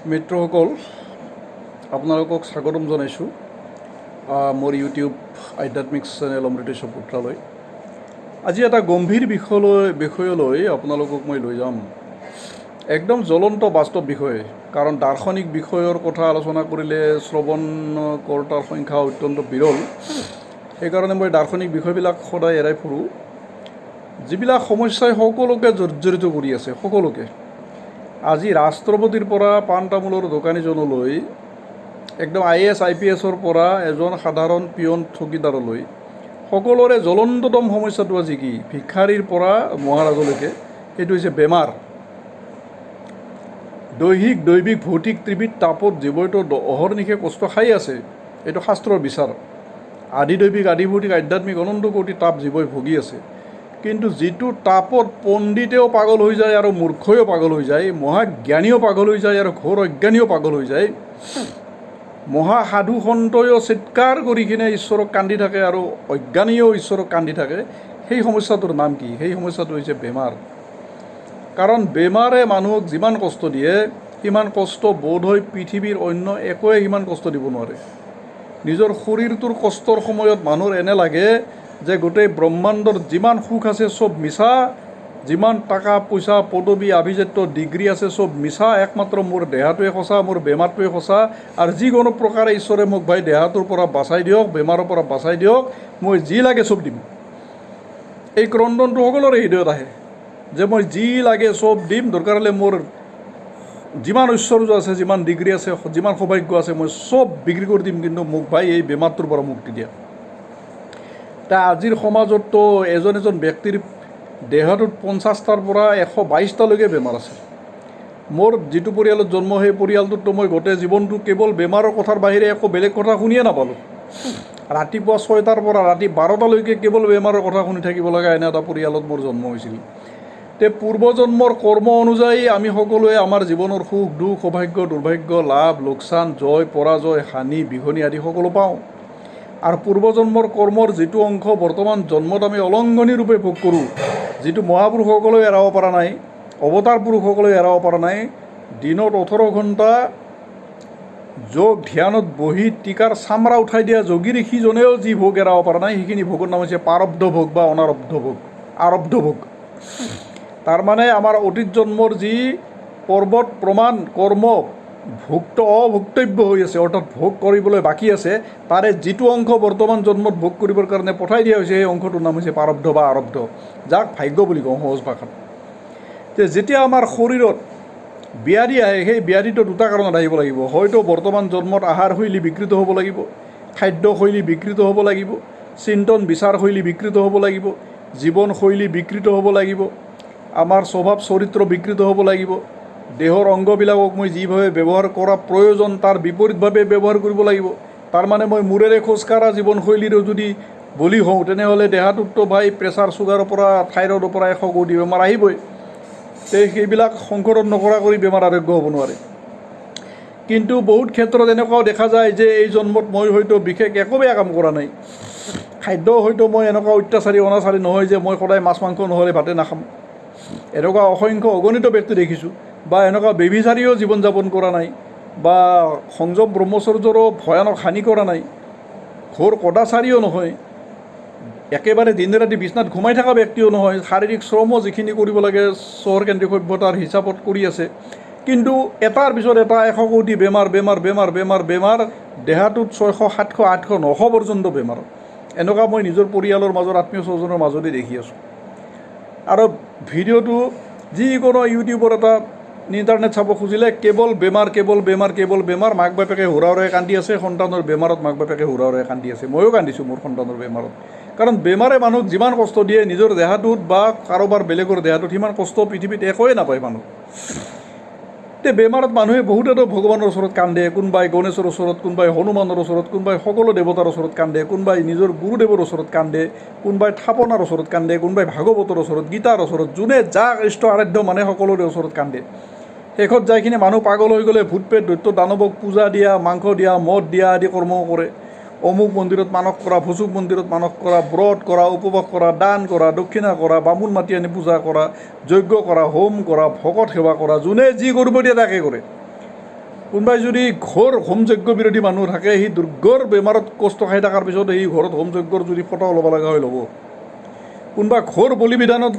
মিত্ৰসকল, আপোনালোকক স্বাগতম জনাইছোঁ মোৰ ইউটিউব আধ্যাত্মিক চেনেল অমৃতেশ্বৰ পুত্ৰালৈ। আজি এটা গম্ভীৰ বিষয়লৈ আপোনালোকক মই লৈ যাম। একদম জ্বলন্ত বাস্তৱ বিষয়, কাৰণ দাৰ্শনিক বিষয়ৰ কথা আলোচনা কৰিলে শ্ৰৱণ কৰ্তাৰ সংখ্যা অত্যন্ত বিৰল। সেইকাৰণে মই দাৰ্শনিক বিষয়বিলাক সদায় এৰাই ফুৰোঁ। যিবিলাক সমস্যাই সকলোকে জৰ্জৰিত কৰি আছে, সকলোকে, আজি ৰাষ্ট্ৰপতিৰ পৰা পাণ তামোলৰ দোকানীজনলৈ, একদম IAS IPSৰ পৰা এজন সাধাৰণ পিয়ন ঠগীদাৰলৈ, সকলোৰে জ্বলন্ততম সমস্যাটো আজি কি? ভিক্ষাৰীৰ পৰা মহাৰাজলৈকে, সেইটো হৈছে বেমাৰ। দৈহিক ভৌতিক ত্ৰিবিধ তাপত জীৱইটো অহৰ্নিশে কষ্ট খাই আছে, এইটো শাস্ত্ৰৰ বিচাৰ। আদিদৈৱিক আদিভৌতিক আধ্যাত্মিক অনন্ত কোটি তাপ জীৱই ভুগি আছে। কিন্তু যিটো তাপত পণ্ডিতেও পাগল হৈ যায় আৰু মূৰ্খয়ো পাগল হৈ যায়, মহাজ্ঞানীও পাগল হৈ যায় আৰু ঘোৰ অজ্ঞানীও পাগল হৈ যায়, মহাসাধু সন্তয়ো চিৎকাৰ কৰি কিনে ঈশ্বৰক কান্দি থাকে আৰু অজ্ঞানীয়েও ঈশ্বৰক কান্দি থাকে, সেই সমস্যাটোৰ নাম কি? সেই সমস্যাটো হৈছে বেমাৰ। কাৰণ বেমাৰে মানুহক যিমান কষ্ট দিয়ে, সিমান কষ্ট বোধহয় পৃথিৱীৰ অন্য একোৱে সিমান কষ্ট দিব নোৱাৰে। নিজৰ শৰীৰটোৰ কষ্টৰ সময়ত মানুহৰ এনে লাগে যে গোটেই ব্ৰহ্মাণ্ডৰ যিমান সুখ আছে চব মিছা, যিমান টকা পইচা পদবী আভিজাত্য ডিগ্ৰী আছে চব মিছা, একমাত্ৰ মোৰ দেহাটোৱে সঁচা, মোৰ বেমাৰটোৱে সঁচা। আৰু যিকোনো প্ৰকাৰে ঈশ্বৰে মোক ভাই দেহাটোৰ পৰা বাচাই দিয়ক, বেমাৰৰ পৰা বাচাই দিয়ক, মই যি লাগে চব দিম। এই ক্ৰন্দনটো সকলোৰে হৃদয়ত আহে যে মই যি লাগে চব দিম, দৰকাৰ হ'লে মোৰ যিমান ঐশ্বৰ্য আছে, যিমান ডিগ্ৰী আছে, যিমান সৌভাগ্য আছে, মই চব বিক্ৰী কৰি দিম, কিন্তু মোক ভাই এই বেমাৰটোৰ পৰা মুক্তি দিয়া। আজিৰ সমাজততো এজন ব্যক্তিৰ দেহটোত 50টাৰ পৰা 122টালৈকে বেমাৰ আছে। মোৰ যিটো পৰিয়ালত জন্ম, সেই পৰিয়ালটোততো মই গোটেই জীৱনটো কেৱল বেমাৰৰ কথাৰ বাহিৰে একো বেলেগ কথা শুনিয়ে নাপালোঁ। ৰাতিপুৱা 6টাৰ পৰা ৰাতি 12টালৈকে কেৱল বেমাৰৰ কথা শুনি থাকিব লগা এনে এটা পৰিয়ালত মোৰ জন্ম হৈছিল। পূৰ্বজন্মৰ কৰ্ম অনুযায়ী আমি সকলোৱে আমাৰ জীৱনৰ সুখ দুখ, সৌভাগ্য দুৰ্ভাগ্য, লাভ লোকচান, জয় পৰাজয়, হানি বিঘনি আদি সকলো পাওঁ। আৰু পূৰ্বজন্মৰ কৰ্মৰ যিটো অংশ বৰ্তমান জন্মত আমি অলংঘনী ৰূপে ভোগ কৰোঁ, যিটো মহাপুৰুষসকলেও এৰাব পৰা নাই, অৱতাৰ পুৰুষসকলেও এৰাব পৰা নাই, দিনত 18 ঘণ্টা যোগ ধ্যানত বহি টিকাৰ চামৰা উঠাই দিয়া যোগী ঋষিজনেও যি ভোগ এৰাব পৰা নাই, সেইখিনি ভোগৰ নাম হৈছে প্ৰাৰব্ধ ভোগ বা অনাৰব্ধ ভোগ, আৰব্ধ ভোগ। তাৰমানে আমাৰ অতীত জন্মৰ যি পৰ্বত প্ৰমাণ কৰ্ম অভুক্তব্য হৈ আছে, অৰ্থাৎ ভোগ কৰিবলৈ বাকী আছে, তাৰে যিটো অংশ বৰ্তমান জন্মত ভোগ কৰিবৰ কাৰণে পঠাই দিয়া হৈছে, সেই অংশটোৰ নাম হৈছে প্ৰাৰব্ধ বা আৰব্ধ, যাক ভাগ্য বুলি কওঁ সহজ ভাষাত। যেতিয়া আমাৰ শৰীৰত ব্যাধি আহে, সেই ব্যাধিটো দুটা কাৰণত আহিব লাগিব। হয়তো বৰ্তমান জন্মত আহাৰ শৈলী বিকৃত হ'ব লাগিব, খাদ্যশৈলী বিকৃত হ'ব লাগিব, চিন্তন বিচাৰ শৈলী বিকৃত হ'ব লাগিব, জীৱনশৈলী বিকৃত হ'ব লাগিব, আমাৰ স্বভাৱ চৰিত্ৰ বিকৃত হ'ব লাগিব, দেহৰ অংগবিলাকক মই যিভাৱে ব্যৱহাৰ কৰা প্ৰয়োজন তাৰ বিপৰীতভাৱে ব্যৱহাৰ কৰিব লাগিব। তাৰমানে মই মূৰেৰে খোজকাঢ়া জীৱনশৈলীৰো যদি বলি হওঁ, তেনেহ'লে দেহাটোততো ভাই প্ৰেছাৰ চুগাৰৰ পৰা থাইৰয়ডৰ পৰা 100 কোটি বেমাৰ আহিবই। সেইবিলাক সংশোধন নকৰা কৰি বেমাৰ আৰোগ্য হ'ব নোৱাৰে। কিন্তু বহুত ক্ষেত্ৰত এনেকুৱাও দেখা যায় যে এই জন্মত মই হয়তো বিশেষ একো বেয়া কাম কৰা নাই, খাদ্য হয়তো মই এনেকুৱা অত্যাচাৰী অনাচাৰী নহয় যে মই সদায় মাছ মাংস নহ'লে ভাতে নাখাম। এনেকুৱা অসংখ্য অগণিত ব্যক্তি দেখিছোঁ। বা এনেকুৱা বেবিচাৰীও জীৱন যাপন কৰা নাই, বা সংযম ব্ৰহ্মচৰ্যৰো ভয়ানক হানি কৰা নাই, ঘোৰ কদাচাৰীও নহয়, একেবাৰে দিনে ৰাতি বিচনাত ঘুমাই থকা ব্যক্তিও নহয়, শাৰীৰিক শ্ৰমো যিখিনি কৰিব লাগে চহৰকেন্দ্ৰিক সভ্যতাৰ হিচাপত কৰি আছে। কিন্তু এটাৰ পিছত এটা 100 কোটি বেমাৰ, দেহাটোত 600 700 800 900 পৰ্যন্ত বেমাৰ। এনেকুৱা মই নিজৰ পৰিয়ালৰ মাজত আত্মীয় স্বজনৰ মাজতে দেখি আছোঁ। আৰু ভিডিঅ'টো যিকোনো ইউটিউবৰ এটা ইণ্টাৰনেট চাব খুজিলে কেৱল বেমাৰ, মাক বাপেকে হুৰা কান্দি আছে, সন্তানৰ বেমাৰত মাক বাপেকে হুৰা কান্দি আছে। ময়ো কান্দিছোঁ মোৰ সন্তানৰ বেমাৰত। কাৰণ বেমাৰে মানুহক যিমান কষ্ট দিয়ে, নিজৰ দেহাটোত বা কাৰোবাৰ বেলেগৰ দেহাটোত সিমান কষ্ট পৃথিৱীত একোৱে নাপায় মানুহ। বেমাৰত মানুহে বহুতেতো ভগৱানৰ ওচৰত কান্দে, কোনোবাই গণেশৰ ওচৰত, কোনোবাই হনুমানৰ ওচৰত, কোনোবাই সকলো দেৱতাৰ ওচৰত কান্দে, কোনোবাই নিজৰ গুৰুদেৱৰ ওচৰত কান্দে, কোনোবাই থাপনাৰ ওচৰত কান্দে, কোনোবাই ভাগৱতৰ ওচৰত, গীতাৰ ওচৰত, যোনে যাক ইষ্ট আৰাধ্য মানে সকলোৰে ওচৰত কান্দে। শেষত যাইখিনি মানুহ পাগল হৈ গ'লে ভূত প্ৰেত দৈত্য দানৱক পূজা দিয়া, মাংস দিয়া, মদ দিয়া আদি কৰ্মও কৰে। অমুক মন্দিৰত মানস কৰা, ভুচুক মন্দিৰত মানস কৰা, ব্ৰত কৰা, উপবাস কৰা, দান কৰা, দক্ষিণা কৰা, বামুণ মাতি আনি পূজা কৰা, যজ্ঞ কৰা, হোম কৰা, ভকত সেৱা কৰা, যোনে যি কৰিব দিয়ে তাকে কৰে। কোনোবাই যদি ঘোৰ হোমযজ্ঞ বিৰোধী মানুহ থাকে, সি দুৰ্গৰ বেমাৰত কষ্ট খাই থকাৰ পিছত সি ঘৰত হোমযজ্ঞৰ যদি ফটো ল'ব লগা হয় ল'ব। কোনোবা ঘোৰ বলি বিধানত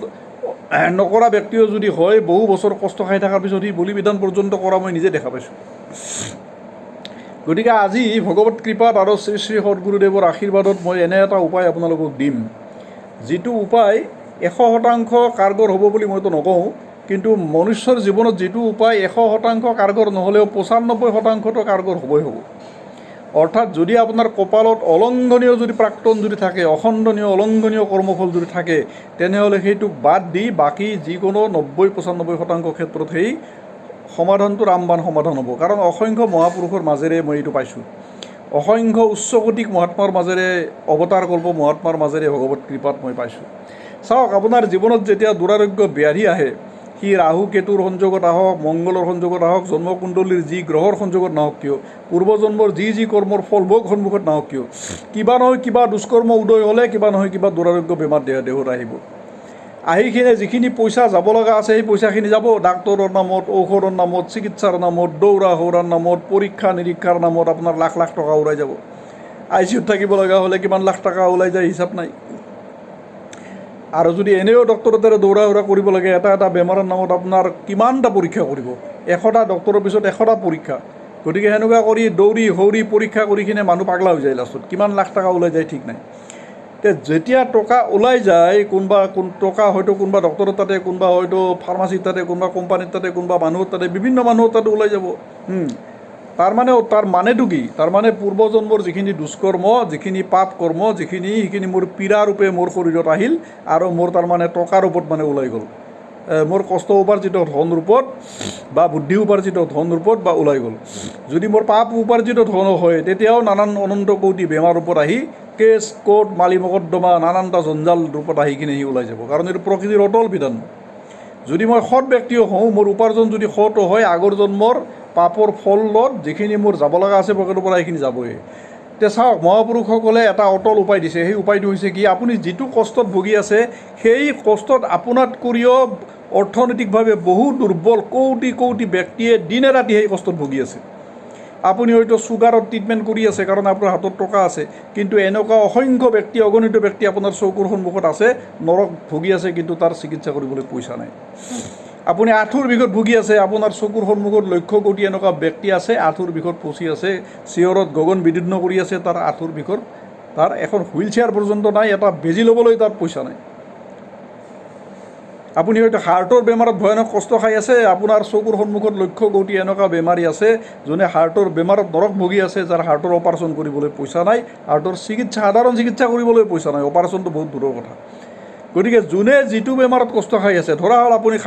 নকৰা ব্যক্তিও যদি হয়, বহু বছৰ কষ্ট খাই থকাৰ পিছত সি বলি বিধান পৰ্যন্ত কৰা মই নিজে দেখা পাইছোঁ। গতিকে আজি ভগৱত কৃপাত আৰু শ্ৰী শ্ৰী সদগুৰুদেৱৰ আশীৰ্বাদত মই এনে এটা উপায় আপোনালোকক দিম, যিটো উপায় 100% কাৰ্যকৰ হ'ব বুলি মইতো নকওঁ, কিন্তু মনুষ্যৰ জীৱনত যিটো উপায় 100% কাৰ্যকৰ নহ'লেও 95% কাৰ্যকৰ হ'বই হ'ব। অৰ্থাৎ যদি আপোনাৰ কপালত অলংঘনীয় যদি প্ৰাক্তন যদি থাকে, অখণ্ডনীয় অলংঘনীয় কৰ্মফল যদি থাকে, তেনেহ'লে সেইটোক বাদ দি বাকী যিকোনো 90-95% ক্ষেত্ৰত সেই সমাধানটো ৰামবাণ সমাধান হ'ব। কাৰণ অসংখ্য মহাপুৰুষৰ মাজেৰে মই এইটো পাইছোঁ, অসংখ্য উচ্চকোটিক মহাত্মাৰ মাজেৰে, অৱতাৰ কল্প মহাত্মাৰ মাজেৰে ভগৱত কৃপাত মই পাইছোঁ। চাওক, আপোনাৰ জীৱনত যেতিয়া দুৰাৰোগ্য ব্যাধি আহে, সি ৰাহু কেতুৰ সংযোগত আহক, মংগলৰ সংযোগত আহক, জন্মকুণ্ডলীৰ যি গ্ৰহৰ সংযোগত নাহক কিয়, পূৰ্বজন্মৰ যি কৰ্মৰ ফলভোগ সন্মুখত নাহক কিয়, কিবা নহয় কিবা দুষ্কৰ্ম উদয় হ'লে কিবা নহয় কিবা দুৰাৰোগ্য বেমাৰ দেহত আহিব। আহি কিনে যিখিনি পইচা যাব লগা আছে সেই পইচাখিনি যাব ডাক্তৰৰ নামত, ঔষধৰ নামত, চিকিৎসাৰ নামত, দৌৰা সৌৰাৰ নামত, পৰীক্ষা নিৰীক্ষাৰ নামত আপোনাৰ লাখ লাখ টকা ওলাই যাব। ICUত থাকিব লগা হ'লে কিমান লাখ টকা ওলাই যায় হিচাপ নাই। আৰু যদি এনেও ডক্তৰৰ দ্বাৰা দৌৰা সৌৰা কৰিব লাগে, এটা বেমাৰৰ নামত আপোনাৰ কিমানটা পৰীক্ষা কৰিব, 100টা ডক্তৰৰ পিছত 100টা পৰীক্ষা। গতিকে সেনেকুৱা কৰি দৌৰি সৌৰি পৰীক্ষা কৰি কিনে মানুহ পাগলা হৈ যায়, লাষ্টত কিমান লাখ টকা ওলাই যায় ঠিক নাই। যেতিয়া টকা ওলাই যায়, টকা হয়তো কোনোবা ডক্তৰৰ তাতে, কোনোবা হয়তো ফাৰ্মাচীৰ তাতে, কোনোবা কোম্পানীৰ তাতে, কোনোবা মানুহৰ তাতে, বিভিন্ন মানুহৰ তাতে ওলাই যাব। তাৰ মানেটো কি? তাৰমানে পূৰ্বজন্মৰ যিখিনি দুষ্কৰ্ম, যিখিনি পাপ কৰ্ম, সেইখিনি মোৰ পীড়া ৰূপে মোৰ শৰীৰত আহিল আৰু মোৰ তাৰমানে টকাৰ ৰূপত মানে ওলাই গ'ল, মোৰ কষ্ট উপাৰ্জিত ধন ৰূপত বা বুদ্ধি উপাৰ্জিত ধন ৰূপত বা ওলাই গ'ল। যদি মোৰ পাপ উপাৰ্জিত ধন হয়, তেতিয়াও নানান অনন্ত কোটি বেমাৰ ৰূপত আহি কেছ কোৰ্ট মালি মকদ্দমা নানানটা জঞ্জাল ৰূপত আহি কিনে সি ওলাই যাব। কাৰণ এইটো প্ৰকৃতিৰ অটল বিধান। যদি মই সৎ ব্যক্তিও হওঁ, মোৰ উপাৰ্জন যদি সৎ হয়, আগৰ জন্মৰ পাপৰ ফলত যিখিনি মোৰ যাব লগা আছে পকেটৰ পৰা সেইখিনি যাবই। এতিয়া চাওক, মহাপুৰুষসকলে এটা অটল উপায় দিছে। সেই উপায়টো হৈছে কি? আপুনি যিটো কষ্টত ভুগি আছে, সেই কষ্টত আপোনাতকৈও অৰ্থনৈতিকভাৱে বহু দুৰ্বল কোটি ব্যক্তিয়ে দিনে ৰাতি সেই কষ্টত ভুগি আছে। আপুনি হয়তো চুগাৰত ট্ৰিটমেণ্ট কৰি আছে কাৰণ আপোনাৰ হাতত টকা আছে, কিন্তু এনেকুৱা অসংখ্য ব্যক্তি, অগণিত ব্যক্তি আপোনাৰ চকুৰ সন্মুখত আছে, নৰক ভুগি আছে, কিন্তু তাৰ চিকিৎসা কৰিবলৈ পইচা নাই। আপুনি আঁঠুৰ বিষত ভুগি আছে, আপোনাৰ চকুৰ সন্মুখত লক্ষ কোটি এনেকুৱা ব্যক্তি আছে, আঁঠুৰ বিষত ফচি আছে, চিঞৰত গগন বিদীৰ্ণ কৰি আছে, তাৰ আঁঠুৰ বিষত তাৰ এখন হুইল চেয়াৰ পৰ্যন্ত নাই, এটা বেজি ল'বলৈ তাৰ পইচা নাই। আপুনি হয়তো হাৰ্টৰ বেমাৰত ভয়ানক কষ্ট খাই আছে, আপোনাৰ চকুৰ সন্মুখত লক্ষ কোটি এনেকুৱা বেমাৰী আছে যোনে হাৰ্টৰ বেমাৰত নৰক ভুগি আছে, যাৰ হাৰ্টৰ অপাৰেশ্যন কৰিবলৈ পইচা নাই, হাৰ্টৰ সাধাৰণ চিকিৎসা কৰিবলৈ পইচা নাই, অপাৰেশ্যনটো বহুত দূৰৰ কথা। গতিকে যোনে যিটো বেমাৰত কষ্ট খাই আছে, ধৰা হ'ল আপুনি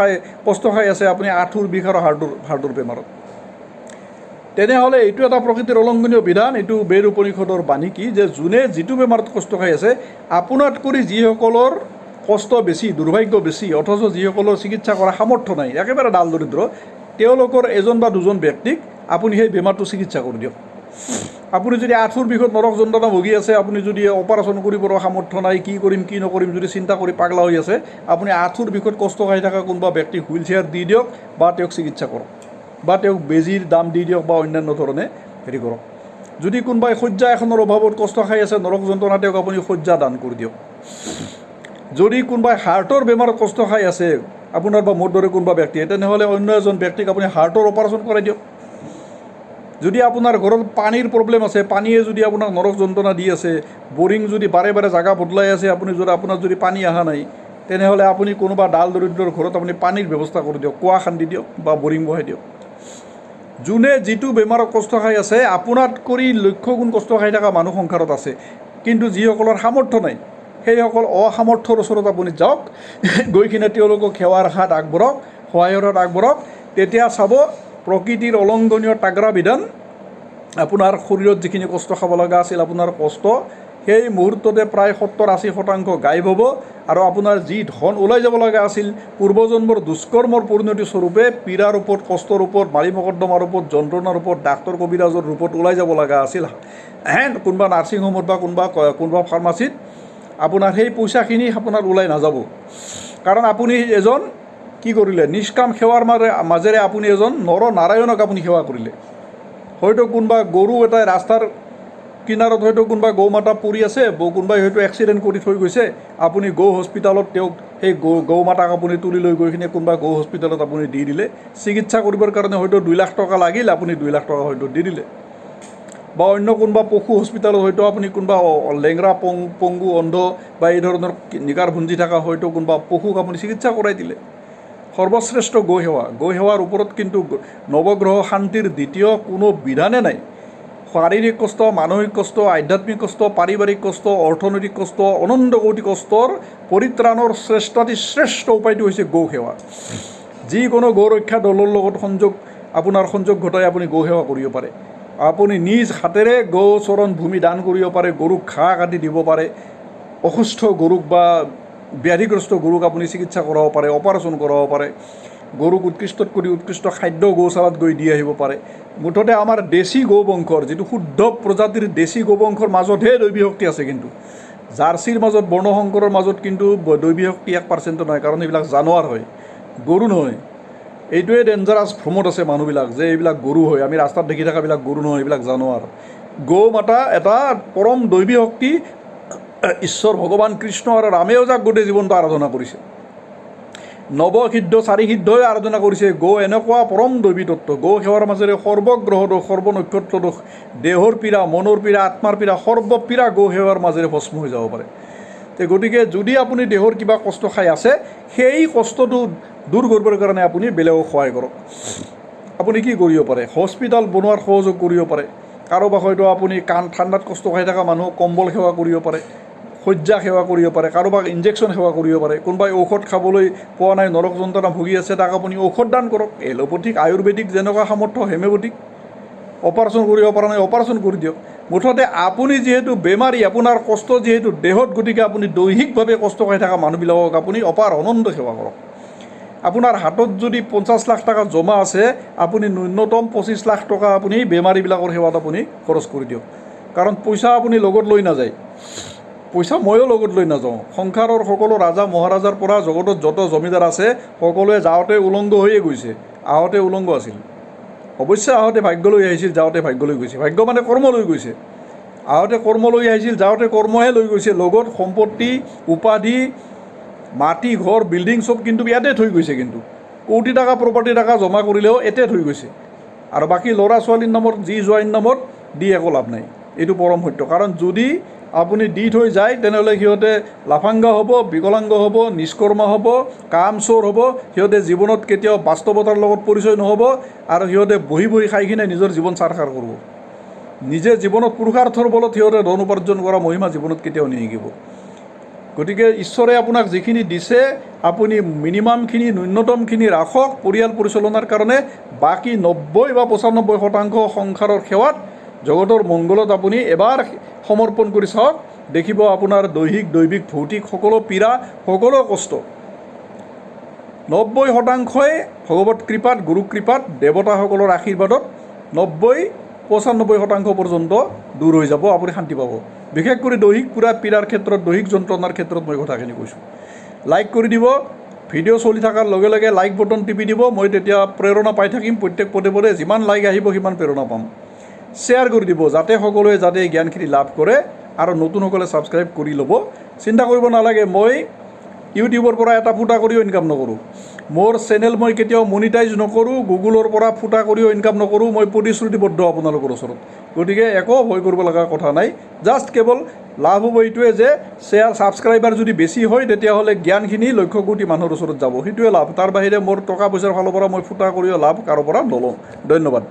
কষ্ট খাই আছে আপুনি আঁঠুৰ বিষ আৰু হাৰ্টৰ বেমাৰত, তেনেহ'লে এইটো এটা প্ৰকৃতিৰ অলংঘনীয় বিধান। এইটো বেদ উপনিষদৰ বাণী কি যে যোনে যিটো বেমাৰত কষ্ট খাই আছে, আপোনাতকৈ যিসকলৰ কষ্ট বেছি, দুৰ্ভাগ্য বেছি, অথচ যিসকলৰ চিকিৎসা কৰা সামৰ্থ্য নাই, একেবাৰে ডাল দৰিদ্ৰ, তেওঁলোকৰ এজন বা দুজন ব্যক্তিক আপুনি সেই বেমাৰটো চিকিৎসা কৰি দিয়ক। আপুনি যদি আঁঠুৰ বিষত নৰক যন্ত্ৰণা ভুগি আছে, আপুনি যদি অপাৰেশ্যন কৰিবৰ সামৰ্থ্য নাই, কি কৰিম কি নকৰিম যদি চিন্তা কৰি পাগলা হৈ আছে, আপুনি আঁঠুৰ বিষত কষ্ট খাই থকা কোনোবা ব্যক্তিক হুইল চেয়াৰ দি দিয়ক বা তেওঁক চিকিৎসা কৰক, বা তেওঁক বেজীৰ দাম দি দিয়ক বা অন্যান্য ধৰণে হেৰি কৰক। যদি কোনোবাই শয্যা এখনৰ অভাৱত কষ্ট খাই আছে, নৰক যন্ত্ৰণা, তেওঁক আপুনি শয্যা দান কৰি দিয়ক। যদি কোনোবাই হাৰ্টৰ বেমাৰত কষ্ট খাই আছে, আপোনাৰ বা মোৰ দৰে কোনোবা ব্যক্তিয়ে, তেনেহ'লে অন্য এজন ব্যক্তিক আপুনি হাৰ্টৰ অপাৰেশ্যন কৰাই দিয়ক। যদি আপোনাৰ ঘৰত পানীৰ প্ৰব্লেম আছে, পানীয়ে যদি আপোনাক নৰক যন্ত্ৰণা দি আছে, বৰিং যদি বাৰে বাৰে জাগা বদলাই আছে, আপোনাৰ যদি পানী অহা নাই, তেনেহ'লে আপুনি কোনোবা ডাল দৰিদ্ৰৰ ঘৰত আপুনি পানীৰ ব্যৱস্থা কৰি দিয়ক, কুঁৱা খান্দি দিয়ক বা বৰিং বহাই দিয়ক। যোনে যিটো বেমাৰত কষ্ট খাই আছে, আপোনাতকৈ লক্ষ গুণ কষ্ট খাই থকা মানুহ সংসাৰত আছে, কিন্তু যিসকলৰ সামৰ্থ্য নাই, সেইসকল অসামৰ্থ্যৰ ওচৰত আপুনি যাওক, গৈ কিনে তেওঁলোকক সেৱাৰ হাত আগবঢ়াওক, সহায়ৰ হাত আগবঢ়াওক। তেতিয়া চাব প্ৰকৃতিৰ অলংঘনীয় তাগৰা বিধান, আপোনাৰ শৰীৰত যিখিনি কষ্ট খাব লগা আছিল, আপোনাৰ কষ্ট সেই মুহূৰ্ততে প্ৰায় 70-80% গায়ব হ'ব। আৰু আপোনাৰ যি ধন ওলাই যাব লগা আছিল, পূৰ্বজন্মৰ দুষ্কৰ্মৰ পৰিণতি স্বৰূপে পীড়াৰ ওপৰত, কষ্টৰ ওপৰত, মাৰি মকদ্দমাৰ ওপৰত, যন্ত্ৰণাৰ ওপৰত, ডাক্তৰ কবিৰাজৰ ৰূপত ওলাই যাব লগা আছিল কোনোবা নাৰ্ছিং হোমত বা কোনোবা ফাৰ্মাচীত, আপোনাৰ সেই পইচাখিনি আপোনাৰ ওলাই নাযাব। কাৰণ আপুনি এজন কি কৰিলে, নিষ্কাম সেৱাৰ মাজেৰে আপুনি এজন নৰ নাৰায়ণক আপুনি সেৱা কৰিলে। হয়তো কোনোবা গৰু এটাই ৰাস্তাৰ কিনাৰত হয়তো কোনোবা গৌ মাতা পৰি আছে, কোনোবাই হয়তো এক্সিডেণ্ট কৰি থৈ গৈছে, আপুনি গৌ হস্পিটেলত তেওঁক সেই গৌ মাতাক আপুনি তুলি লৈ গৈ কিনে কোনোবা গৌ হস্পিটেলত আপুনি দি দিলে, চিকিৎসা কৰিবৰ কাৰণে হয়তো 2 লাখ টকা লাগিল, আপুনি 2 লাখ টকা হয়তো দি দিলে। বা অন্য কোনোবা পশু হস্পিটেলত হয়তো আপুনি কোনোবা লেংৰা পংগু অন্ধ বা এই ধৰণৰ নিগাৰ ভুঞ্জি থকা হয়তো কোনোবা পশুক আপুনি চিকিৎসা কৰাই দিলে। সৰ্বশ্ৰেষ্ঠ গো সেৱাৰ ওপৰত কিন্তু নৱগ্ৰহ শান্তিৰ দ্বিতীয় কোনো বিধানে নাই। শাৰীৰিক কষ্ট, মানসিক কষ্ট, আধ্যাত্মিক কষ্ট, পাৰিবাৰিক কষ্ট, অৰ্থনৈতিক কষ্ট, অনন্ত কোটি কষ্টৰ পৰিত্ৰাণৰ শ্ৰেষ্ঠ উপায়টো হৈছে গো সেৱা। যিকোনো গো ৰক্ষা দলৰ লগত আপোনাৰ সংযোগ ঘটাই আপুনি গো সেৱা কৰিব পাৰে। আপুনি নিজ হাতেৰে গৌ চৰণ ভূমি দান কৰিব পাৰে, গৰুক ঘাঁহ কাটি দিব পাৰে, অসুস্থ গৰুক বা ব্যাধিগ্ৰস্ত গৰুক আপুনি চিকিৎসা কৰাব পাৰে, অপাৰেশ্যন কৰাব পাৰে, গৰুক উৎকৃষ্টতকৈ উৎকৃষ্ট খাদ্য গৌশালাত গৈ দি আহিব পাৰে। মুঠতে আমাৰ দেশী গৌ বংশৰ যিটো শুদ্ধ প্ৰজাতিৰ দেশী গৌ বংশৰ মাজতহে দৈৱী শক্তি আছে, কিন্তু জাৰ্চিৰ মাজত বৰ্ণশংকৰৰ মাজত কিন্তু দৈৱী শক্তি 1% নহয়, কাৰণ এইবিলাক জানোৱাৰ হয়, গৰু নহয়। এইটোৱে ডেঞ্জাৰাছ ভ্ৰমত আছে মানুহবিলাক যে এইবিলাক গৰু হয়, আমি ৰাস্তাত দেখি থকাবিলাক গৰু নহয়, এইবিলাক জানোৱাৰ। গৌ মাতা এটা পৰম দৈৱী শক্তি। ঈশ্বৰ ভগৱান কৃষ্ণ আৰু ৰামেও যাক গোটেই জীৱনটো আৰাধনা কৰিছে, নৱসিদ্ধ 4 সিদ্ধই আৰাধনা কৰিছে। গৌ এনেকুৱা পৰম দৈৱী তত্ত্ব। গৌ সেৱাৰ মাজেৰে সৰ্বগ্ৰহ দোষ, সৰ্বনক্ষত্ৰ দোষ, দেহৰ পীড়া, মনৰ পীড়া, আত্মাৰ পীড়া, সৰ্বপীড়া গৌ সেৱাৰ মাজেৰে ভস্ম হৈ যাব পাৰে। গতিকে যদি আপুনি দেহৰ কিবা কষ্ট খাই আছে, সেই কষ্টটো দূৰ কৰিবৰ কাৰণে আপুনি বেলেগক সহায় কৰক। আপুনি কি কৰিব পাৰে? হস্পিটেল বনোৱাৰ সহযোগ কৰিব পাৰে। কাৰোবাক হয়তো আপুনি ঠাণ্ডাত কষ্ট খাই থকা মানুহক কম্বল সেৱা কৰিব পাৰে, শয্যা সেৱা কৰিব পাৰে, কাৰোবাক ইনজেকশ্যন সেৱা কৰিব পাৰে। কোনোবাই ঔষধ খাবলৈ পোৱা নাই, নৰক যন্ত্ৰণা ভুগি আছে, তাক আপুনি ঔষধ দান কৰক। এলোপেথিক, আয়ুৰ্বেদিক যেনেকুৱা সামৰ্থ্য, হোমিঅ'পেথিক। অপাৰেশ্যন কৰিব পৰা নাই, অপাৰেশ্যন কৰি দিয়ক। মুঠতে আপুনি যিহেতু বেমাৰী, আপোনাৰ কষ্ট যিহেতু দেহত, গতিকে আপুনি দৈহিকভাৱে কষ্ট খাই থকা মানুহবিলাকক আপুনি অপাৰ অনন্ত সেৱা কৰক। আপোনাৰ হাতত যদি 50 লাখ টকা জমা আছে, আপুনি ন্যূনতম 25 লাখ টকা আপুনি বেমাৰীবিলাকৰ সেৱাত আপুনি খৰচ কৰি দিয়ক। কাৰণ পইচা আপুনি লগত লৈ নাযায়, পইচা ময়ো লগত লৈ নাযাওঁ। সংসাৰৰ সকলো ৰাজা মহাৰাজাৰ পৰা জগতত যত জমিদাৰ আছে, সকলোৱে যাওঁতে উলংগ হৈয়ে গৈছে, আহোঁতে উলংগ আছিল। অৱশ্যে আহোঁতে ভাগ্য লৈ আহিছিল, যাওঁতে ভাগ্য লৈ গৈছে। ভাগ্য মানে কৰ্ম লৈ গৈছে। আহোঁতে কৰ্ম লৈ আহিছিল, যাওঁতে কৰ্মহে লৈ গৈছে। লগত সম্পত্তি, উপাধি, মাটি, ঘৰ, বিল্ডিং চব কিন্তু ইয়াতে থৈ গৈছে। কিন্তু কোটি টকা প্ৰপাৰ্টি টকা জমা কৰিলেও এতে থৈ গৈছে। আৰু বাকী ল'ৰা ছোৱালীৰ নামত, যি জোৱাইৰ নামত দি একো লাভ নাই। এইটো পৰম সত্য। কাৰণ যদি আপুনি দি থৈ যায়, তেনেহ'লে সিহঁতে লাফাংগা হ'ব, বিকলাংগ হ'ব, নিষ্কৰ্মা হ'ব, কাম চোৰ হ'ব। সিহঁতে জীৱনত কেতিয়াও বাস্তৱতাৰ লগত পৰিচয় নহ'ব, আৰু সিহঁতে বহি বহি খাই কিনে নিজৰ জীৱন চাৰখাৰ কৰিব। নিজে জীৱনত পুৰুষাৰ্থৰ বলত সিহঁতে ধন উপাৰ্জন কৰা মহিমা জীৱনত কেতিয়াও নিশিকিব। গতিকে ঈশ্বৰে আপোনাক যিখিনি দিছে, আপুনি মিনিমামখিনি, ন্যূনতমখিনি ৰাখক পৰিয়াল পৰিচালনাৰ কাৰণে। বাকী 90 বা 95% সংসাৰৰ সেৱাত, জগতৰ মংগলত আপুনি এবাৰ সমৰ্পণ কৰি চাওক। দেখিব আপোনাৰ দৈহিক, দৈৱিক, ভৌতিক সকলো পীড়া, সকলো কষ্ট 90%ই ভগৱত কৃপাত, গুৰু কৃপাত, দেৱতাসকলৰ আশীৰ্বাদত 90-95% পৰ্যন্ত দূৰ হৈ যাব, আপুনি শান্তি পাব। বিশেষ কৰি দৈহিক পীড়াৰ ক্ষেত্ৰত, দৈহিক যন্ত্ৰণাৰ ক্ষেত্ৰত মই কথাখিনি কৈছোঁ। লাইক কৰি দিব, ভিডিঅ' চলি থকাৰ লগে লগে লাইক বটন টিপি দিব। মই তেতিয়া প্ৰেৰণা পাই থাকিম। প্ৰত্যেক পদে পদে যিমান লাইক আহিব সিমান প্ৰেৰণা পাম। শ্বেয়াৰ কৰি দিব, যাতে সকলোৱে যাতে জ্ঞানখিনি লাভ কৰে, আৰু নতুনসকলে ছাবস্ক্ৰাইব কৰি ল'ব। চিন্তা কৰিব নালাগে, মই ইউটিউবৰ পৰা এটা ফুটা কৰিও ইনকাম নকৰোঁ। মোৰ চেনেল মই কেতিয়াও মনিটাইজ নকৰোঁ, গুগলৰ পৰা ফুটা কৰিও ইনকাম নকৰোঁ। মই প্ৰতিশ্ৰুতিবদ্ধ আপোনালোকৰ ওচৰত। গতিকে একো ভয় কৰিব লগা কথা নাই। জাষ্ট কেৱল লাভ হ'ব এইটোৱে যে ছাবস্ক্ৰাইবাৰ যদি বেছি হয়, তেতিয়াহ'লে জ্ঞানখিনি লক্ষ কোটি মানুহৰ ওচৰত যাব, সেইটোৱে লাভ। তাৰ বাহিৰে মোৰ টকা পইচাৰ ফালৰ পৰা মই ফুটা কৰিও লাভ কাৰো পৰা নলওঁ। ধন্যবাদ।